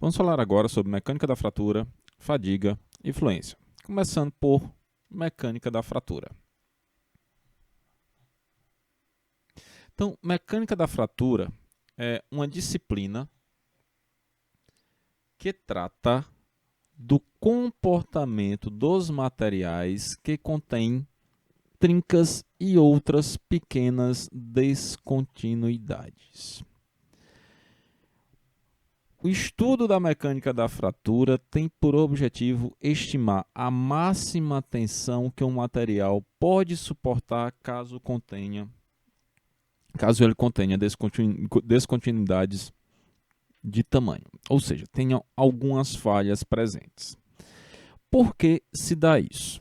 Vamos falar agora sobre mecânica da fratura, fadiga e fluência. Começando por mecânica da fratura. Então, mecânica da fratura é uma disciplina que trata do comportamento dos materiais que contêm trincas e outras pequenas descontinuidades. O estudo da mecânica da fratura tem por objetivo estimar a máxima tensão que um material pode suportar caso ele contenha descontinuidades de tamanho, ou seja, tenha algumas falhas presentes. Por que se dá isso?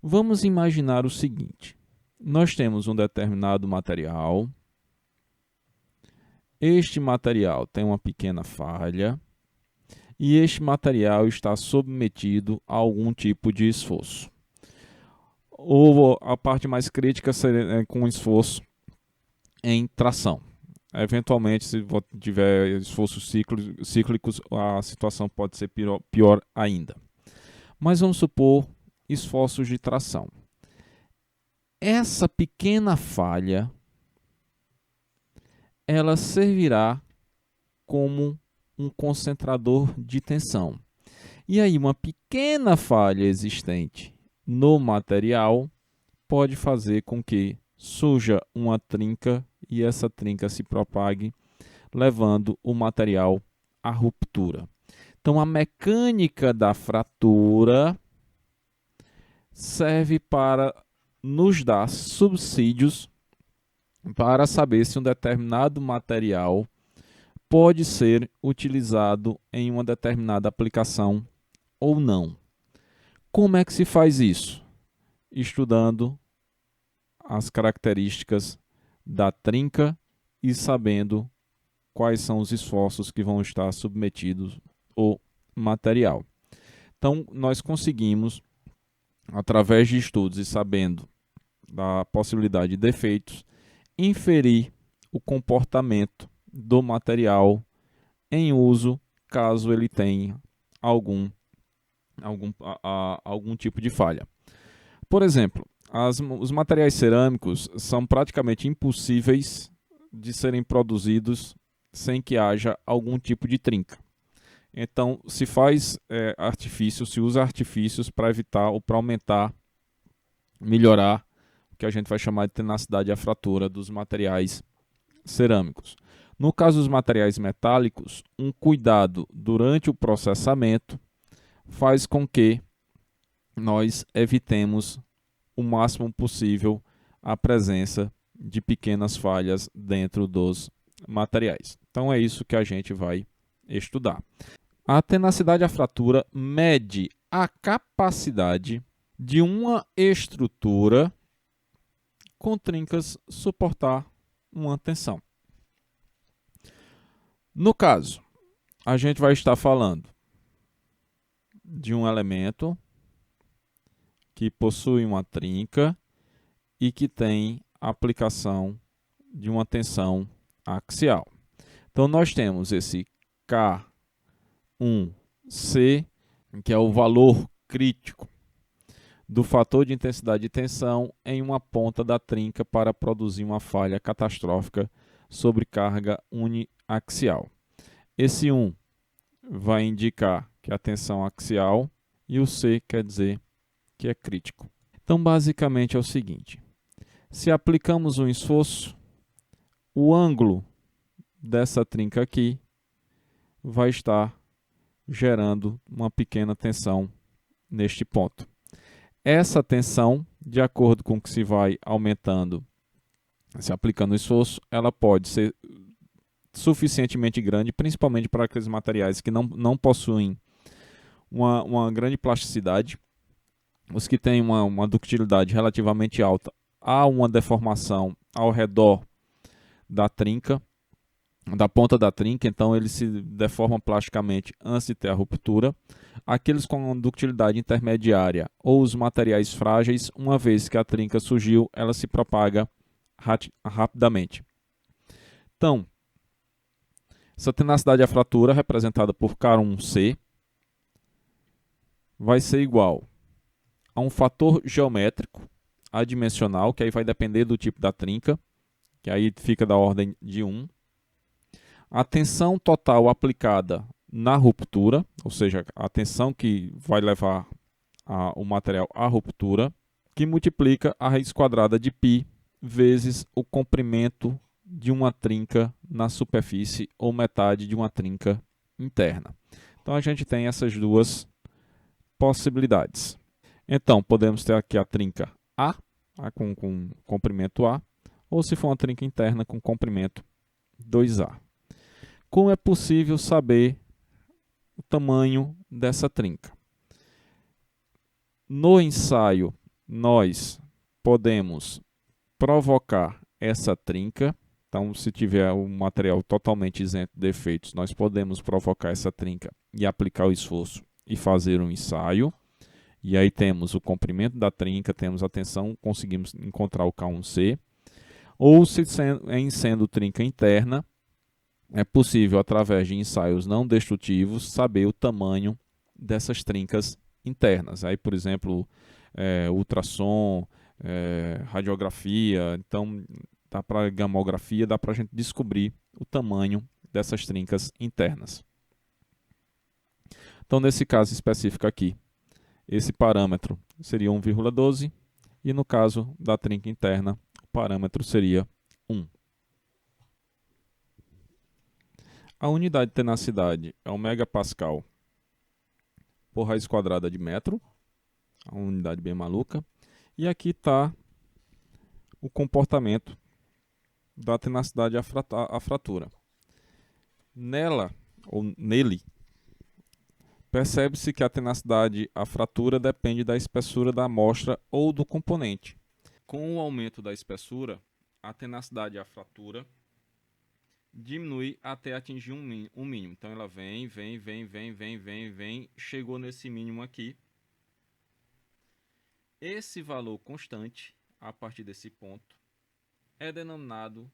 Vamos imaginar o seguinte: nós temos um determinado material. Este material tem uma pequena falha e este material está submetido a algum tipo de esforço. Ou a parte mais crítica seria com esforço em tração. Eventualmente, se tiver esforços cíclicos, a situação pode ser pior ainda. Mas vamos supor esforços de tração. Essa pequena falha ela servirá como um concentrador de tensão. E aí, uma pequena falha existente no material pode fazer com que surja uma trinca e essa trinca se propague, levando o material à ruptura. Então, a mecânica da fratura serve para nos dar subsídios para saber se um determinado material pode ser utilizado em uma determinada aplicação ou não. Como é que se faz isso? Estudando as características da trinca e sabendo quais são os esforços que vão estar submetidos ao material. Então, nós conseguimos, através de estudos e sabendo da possibilidade de defeitos, inferir o comportamento do material em uso caso ele tenha algum tipo de falha. Por exemplo, os materiais cerâmicos são praticamente impossíveis de serem produzidos sem que haja algum tipo de trinca. Então, se faz se usa artifícios para evitar ou para aumentar, melhorar que a gente vai chamar de tenacidade à fratura dos materiais cerâmicos. No caso dos materiais metálicos, um cuidado durante o processamento faz com que nós evitemos o máximo possível a presença de pequenas falhas dentro dos materiais. Então é isso que a gente vai estudar. A tenacidade à fratura mede a capacidade de uma estrutura com trincas suportar uma tensão. No caso, a gente vai estar falando de um elemento que possui uma trinca e que tem aplicação de uma tensão axial. Então, nós temos esse K1C, que é o valor crítico do fator de intensidade de tensão em uma ponta da trinca para produzir uma falha catastrófica sobre carga uniaxial. Esse 1 vai indicar que é a tensão axial e o C quer dizer que é crítico. Então, basicamente é o seguinte: se aplicamos um esforço, o ângulo dessa trinca aqui vai estar gerando uma pequena tensão neste ponto. Essa tensão, de acordo com o que se vai aumentando, se aplicando o esforço, ela pode ser suficientemente grande, principalmente para aqueles materiais que não possuem uma grande plasticidade. Os que têm uma ductilidade relativamente alta, há uma deformação ao redor da trinca, da ponta da trinca, então ele se deforma plasticamente antes de ter a ruptura. Aqueles com ductilidade intermediária ou os materiais frágeis, uma vez que a trinca surgiu, ela se propaga rapidamente. Então, Essa tenacidade à fratura, representada por K1C, vai ser igual a um fator geométrico adimensional, que aí vai depender do tipo da trinca, que aí fica da ordem de 1. A tensão total aplicada na ruptura, ou seja, a tensão que vai levar o material à ruptura, que multiplica a raiz quadrada de π vezes o comprimento de uma trinca na superfície ou metade de uma trinca interna. Então a gente tem essas duas possibilidades. Então podemos ter aqui a trinca A, com comprimento A, ou se for uma trinca interna com comprimento 2A. Como é possível saber o tamanho dessa trinca? No ensaio, nós podemos provocar essa trinca. Então, se tiver um material totalmente isento de defeitos, nós podemos provocar essa trinca e aplicar o esforço e fazer um ensaio. E aí temos o comprimento da trinca, temos a tensão, conseguimos encontrar o K1C. Ou, se sendo trinca interna, é possível, através de ensaios não destrutivos, saber o tamanho dessas trincas internas. Aí, por exemplo, ultrassom, radiografia, então dá para gamografia, dá para a gente descobrir o tamanho dessas trincas internas. Então, nesse caso específico aqui, esse parâmetro seria 1,12 e no caso da trinca interna, o parâmetro seria 1. A unidade de tenacidade é o megapascal por raiz quadrada de metro, uma unidade bem maluca. E aqui está o comportamento da tenacidade à fratura. Nela, ou nele, percebe-se que a tenacidade à fratura depende da espessura da amostra ou do componente. Com o aumento da espessura, a tenacidade à fratura diminui até atingir um mínimo. Então ela vem, chegou nesse mínimo aqui. Esse valor constante, a partir desse ponto, é denominado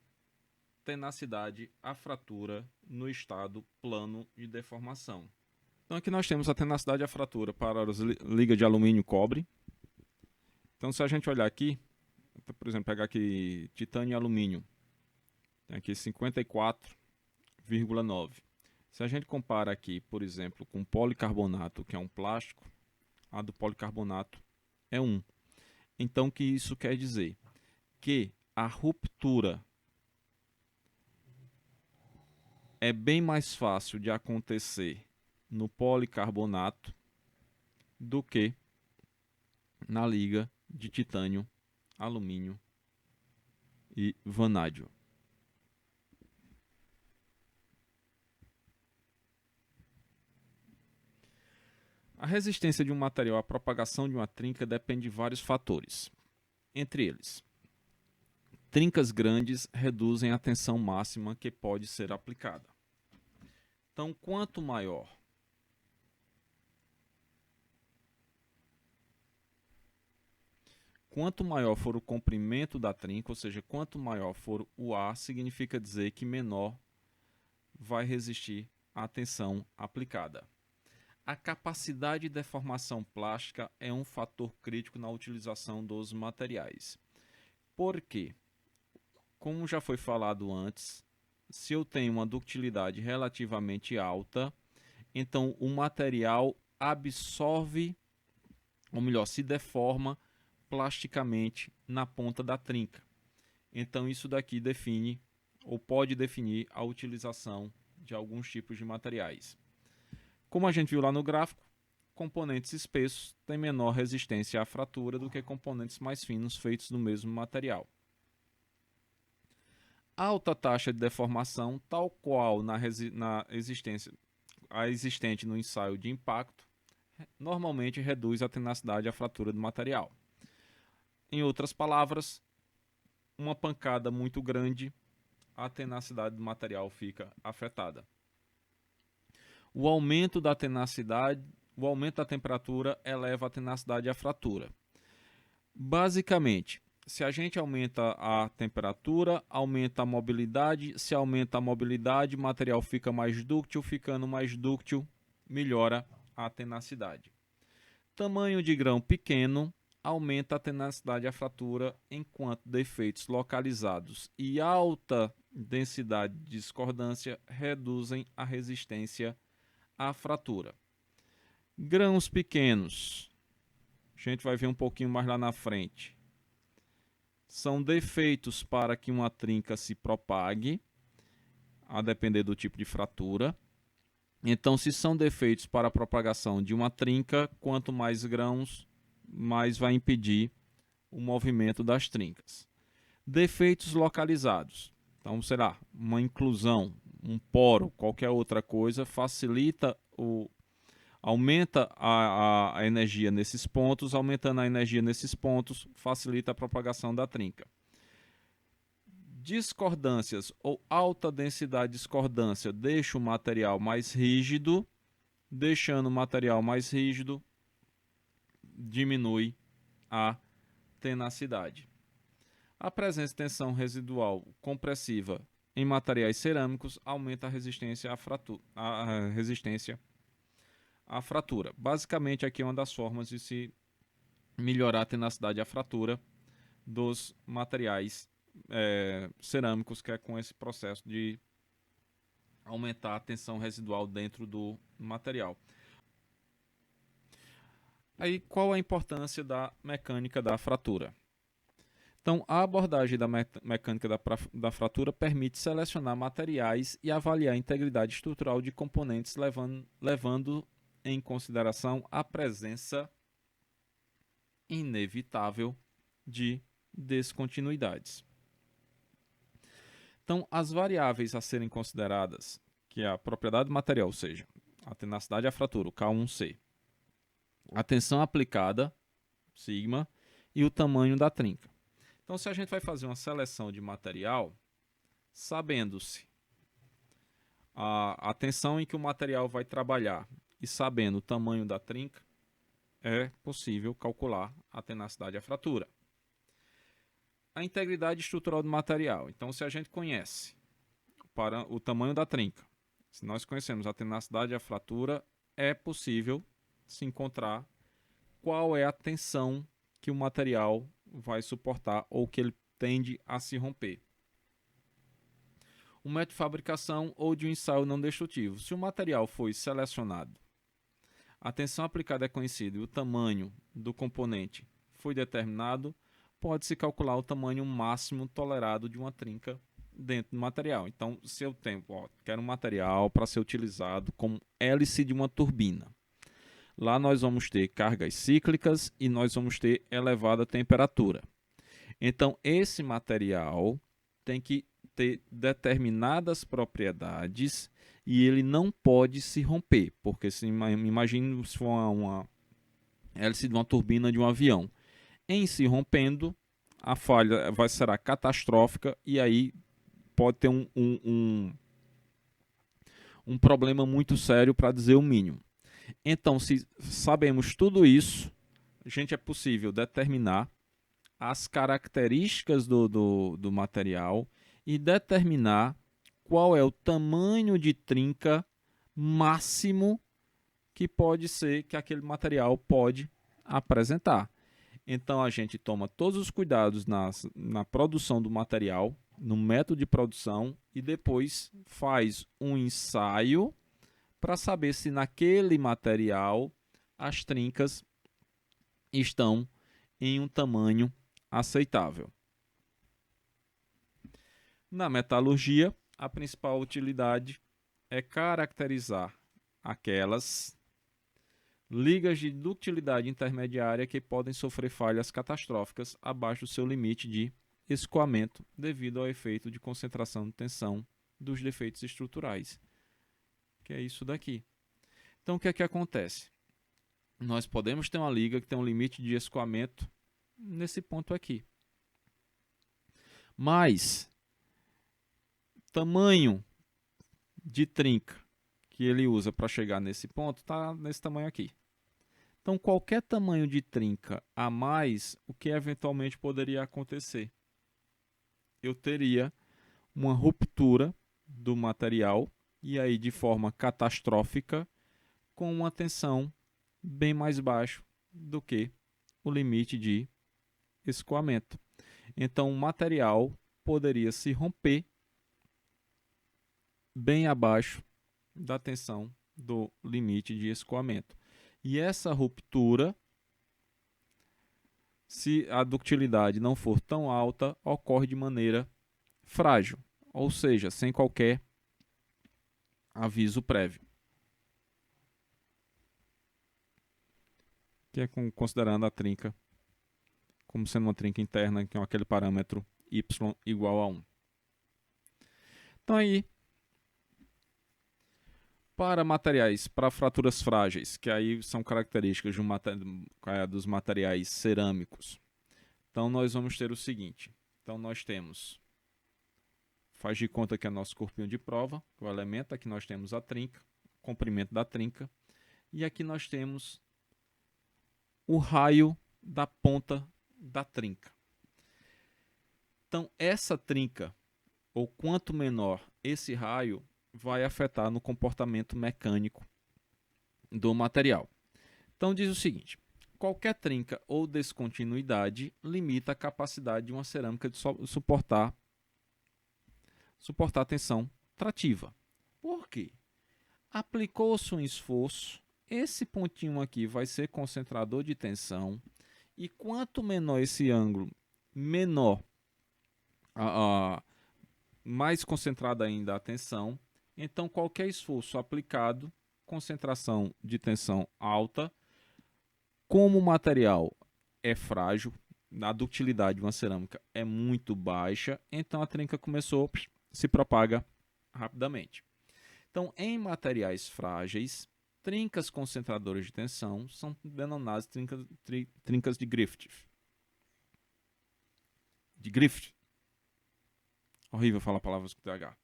tenacidade à fratura no estado plano de deformação. Então aqui nós temos a tenacidade à fratura para as ligas de alumínio e cobre. Então se a gente olhar aqui, por exemplo, pegar aqui titânio e alumínio, tem aqui 54,9. Se a gente compara aqui, por exemplo, com policarbonato, que é um plástico, a do policarbonato é 1. Então o que isso quer dizer? Que a ruptura é bem mais fácil de acontecer no policarbonato do que na liga de titânio, alumínio e vanádio. A resistência de um material à propagação de uma trinca depende de vários fatores. Entre eles, trincas grandes reduzem a tensão máxima que pode ser aplicada. Então, quanto maior for o comprimento da trinca, ou seja, quanto maior for o A, significa dizer que menor vai resistir à tensão aplicada. A capacidade de deformação plástica é um fator crítico na utilização dos materiais. Por quê? Como já foi falado antes, se eu tenho uma ductilidade relativamente alta, então o material absorve, ou melhor, se deforma plasticamente na ponta da trinca. Então isso daqui define, ou pode definir, a utilização de alguns tipos de materiais. Como a gente viu lá no gráfico, componentes espessos têm menor resistência à fratura do que componentes mais finos feitos do mesmo material. Alta taxa de deformação, tal qual a existente no ensaio de impacto, normalmente reduz a tenacidade à fratura do material. Em outras palavras, uma pancada muito grande, a tenacidade do material fica afetada. O aumento da temperatura eleva a tenacidade à fratura. Basicamente, se a gente aumenta a temperatura, aumenta a mobilidade. Se aumenta a mobilidade, o material fica mais dúctil. Ficando mais dúctil, melhora a tenacidade. Tamanho de grão pequeno aumenta a tenacidade à fratura, enquanto defeitos localizados e alta densidade de discordância reduzem a resistência à fratura. Grãos pequenos, a gente vai ver um pouquinho mais lá na frente, são defeitos para que uma trinca se propague, a depender do tipo de fratura. Então, se são defeitos para a propagação de uma trinca, quanto mais grãos, mais vai impedir o movimento das trincas. Defeitos localizados. Então, sei lá, uma inclusão, um poro, qualquer outra coisa, aumenta a energia nesses pontos. Aumentando a energia nesses pontos, facilita a propagação da trinca. Discordâncias ou alta densidade de discordância deixa o material mais rígido. Deixando o material mais rígido, diminui a tenacidade. A presença de tensão residual compressiva em materiais cerâmicos aumenta a resistência à fratura. Basicamente, aqui é uma das formas de se melhorar a tenacidade à fratura dos materiais cerâmicos, que é com esse processo de aumentar a tensão residual dentro do material. Aí, qual a importância da mecânica da fratura? Então, a abordagem da mecânica da fratura permite selecionar materiais e avaliar a integridade estrutural de componentes, levando em consideração a presença inevitável de descontinuidades. Então, as variáveis a serem consideradas, que é a propriedade do material, ou seja, a tenacidade à fratura, o K1C, a tensão aplicada, sigma, e o tamanho da trinca. Então, se a gente vai fazer uma seleção de material, sabendo-se a tensão em que o material vai trabalhar e sabendo o tamanho da trinca, é possível calcular a tenacidade à fratura. A integridade estrutural do material. Então, se a gente conhece para o tamanho da trinca, se nós conhecemos a tenacidade à fratura, é possível se encontrar qual é a tensão que o material vai suportar ou que ele tende a se romper. O método de fabricação ou de um ensaio não destrutivo. Se o material foi selecionado, a tensão aplicada é conhecida e o tamanho do componente foi determinado, pode-se calcular o tamanho máximo tolerado de uma trinca dentro do material. Então, se eu quero um material para ser utilizado como hélice de uma turbina, lá nós vamos ter cargas cíclicas e nós vamos ter elevada temperatura. Então, esse material tem que ter determinadas propriedades e ele não pode se romper, porque imagine se for uma hélice de uma turbina de um avião. Em se rompendo, a falha será catastrófica e aí pode ter um problema muito sério, para dizer o mínimo. Então, se sabemos tudo isso, a gente é possível determinar as características do material e determinar qual é o tamanho de trinca máximo que pode ser que aquele material pode apresentar. Então, a gente toma todos os cuidados na produção do material, no método de produção, e depois faz um ensaio para saber se naquele material as trincas estão em um tamanho aceitável. Na metalurgia, a principal utilidade é caracterizar aquelas ligas de ductilidade intermediária que podem sofrer falhas catastróficas abaixo do seu limite de escoamento devido ao efeito de concentração de tensão dos defeitos estruturais, que é isso daqui. Então, o que é que acontece? Nós podemos ter uma liga que tem um limite de escoamento nesse ponto aqui. Mas tamanho de trinca que ele usa para chegar nesse ponto está nesse tamanho aqui. Então, qualquer tamanho de trinca a mais, o que eventualmente poderia acontecer? Eu teria uma ruptura do material, e aí de forma catastrófica, com uma tensão bem mais baixa do que o limite de escoamento. Então, o material poderia se romper bem abaixo da tensão do limite de escoamento. E essa ruptura, se a ductilidade não for tão alta, ocorre de maneira frágil, ou seja, sem qualquer aviso prévio. Que é considerando a trinca como sendo uma trinca interna, que é aquele parâmetro y igual a 1. Então aí, para materiais, para fraturas frágeis, que aí são características dos materiais cerâmicos, então nós vamos ter o seguinte. Então nós temos, faz de conta que é nosso corpinho de prova, o elemento, aqui nós temos a trinca, o comprimento da trinca, e aqui nós temos o raio da ponta da trinca. Então essa trinca, ou quanto menor esse raio, vai afetar no comportamento mecânico do material. Então diz o seguinte: qualquer trinca ou descontinuidade limita a capacidade de uma cerâmica de suportar tensão trativa. Por quê? Aplicou-se um esforço, esse pontinho aqui vai ser concentrador de tensão, e quanto menor esse ângulo, menor mais concentrada ainda a tensão. Então, qualquer esforço aplicado, concentração de tensão alta, como o material é frágil, a ductilidade de uma cerâmica é muito baixa, então a trinca começou a se propaga rapidamente. Então, em materiais frágeis, trincas concentradoras de tensão são denominadas trincas de Griffith. Horrível falar palavras com TH.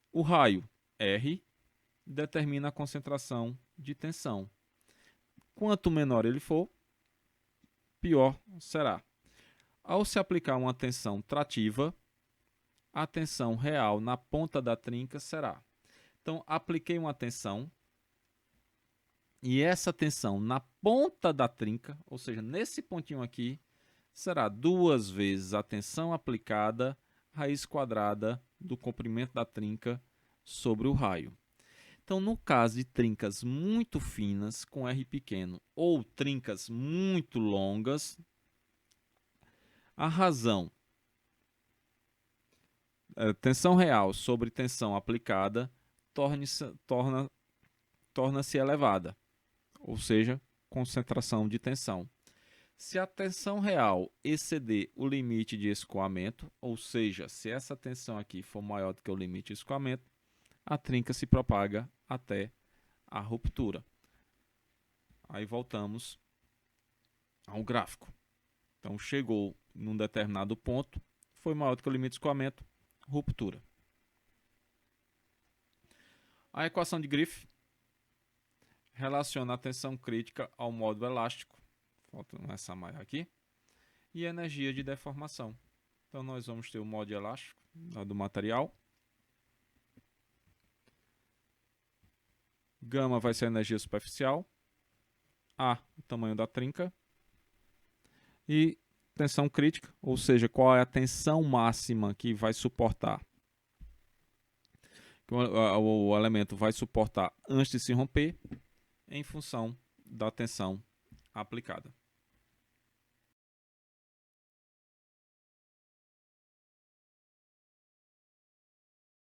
O raio R determina a concentração de tensão. Quanto menor ele for, pior será. Ao se aplicar uma tensão trativa, a tensão real na ponta da trinca será. Então, apliquei uma tensão, e essa tensão na ponta da trinca, ou seja, nesse pontinho aqui, será 2 vezes a tensão aplicada, raiz quadrada do comprimento da trinca sobre o raio. Então, no caso de trincas muito finas, com R pequeno, ou trincas muito longas, a razão tensão real sobre tensão aplicada torna-se elevada, ou seja, concentração de tensão. Se a tensão real exceder o limite de escoamento, ou seja, se essa tensão aqui for maior do que o limite de escoamento, a trinca se propaga até a ruptura. Aí voltamos ao gráfico. Então chegou num determinado ponto, foi maior do que o limite de escoamento, ruptura. A equação de Griffith relaciona a tensão crítica ao módulo elástico, falta essa malha aqui, e a energia de deformação. Então nós vamos ter o módulo elástico do material. Gama vai ser a energia superficial. A, o tamanho da trinca. E tensão crítica, ou seja, qual é a tensão máxima que vai suportar, que o elemento vai suportar antes de se romper, em função da tensão aplicada.